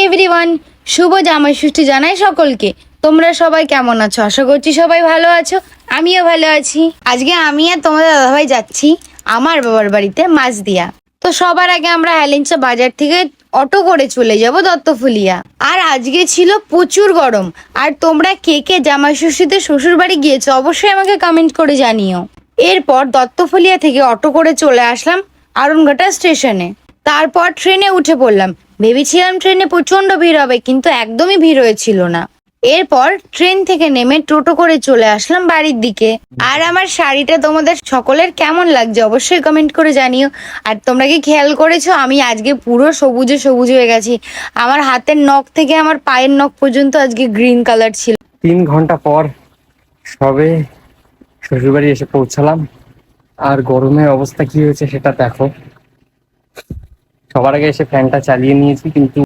Everyone, শুভ জামাই ষষ্ঠী জানাই সকলকে। তোমরা সবাই কেমন আছো? আশা করছি সবাই ভালো আছো, আমিও ভালো আছি। আজকে আমি আর তোমাদের দাদাভাই যাচ্ছি আমার বাবার বাড়িতে মাছদিয়া। তো সবার আগে আমরা হেলেঞ্চা বাজার থেকে অটো করে চলে যাব দত্তফুলিয়া। আর আজকে ছিল প্রচুর গরম। আর তোমরা কে কে জামাই ষষ্ঠীতে শ্বশুর বাড়ি গিয়েছো অবশ্যই আমাকে কমেন্ট করে জানিও। এরপর দত্তফুলিয়া থেকে অটো করে চলে আসলাম আরনঘাটা স্টেশনে। তারপর ট্রেনে উঠে পড়লাম। ভেবেছিলাম ট্রেনে প্রচন্ড ভিড় হবে, কিন্তু একদমই ভিড় হয়েছিল না। এরপর ট্রেন থেকে নেমে টোটো করে চলে আসলাম বাড়ির দিকে। আর আমার শাড়িটা তোমাদের সকলের কেমন লাগছে অবশ্যই কমেন্ট করে জানিও। আর তোমরা কি খেয়াল করেছো আমি আজকে পুরো সবুজে সবুজ হয়ে গেছি। আমার হাতের নখ থেকে আমার পায়ের নখ পর্যন্ত আজকে গ্রিন কালার ছিল। 3 ঘন্টা পর সবে শ্বশুরবাড়ি এসে পৌঁছালাম। আর গরমের অবস্থা কি হয়েছে সেটা দেখো। সবার আগে এসে ফ্যানটা চালিয়ে নিয়েছি, কিন্তু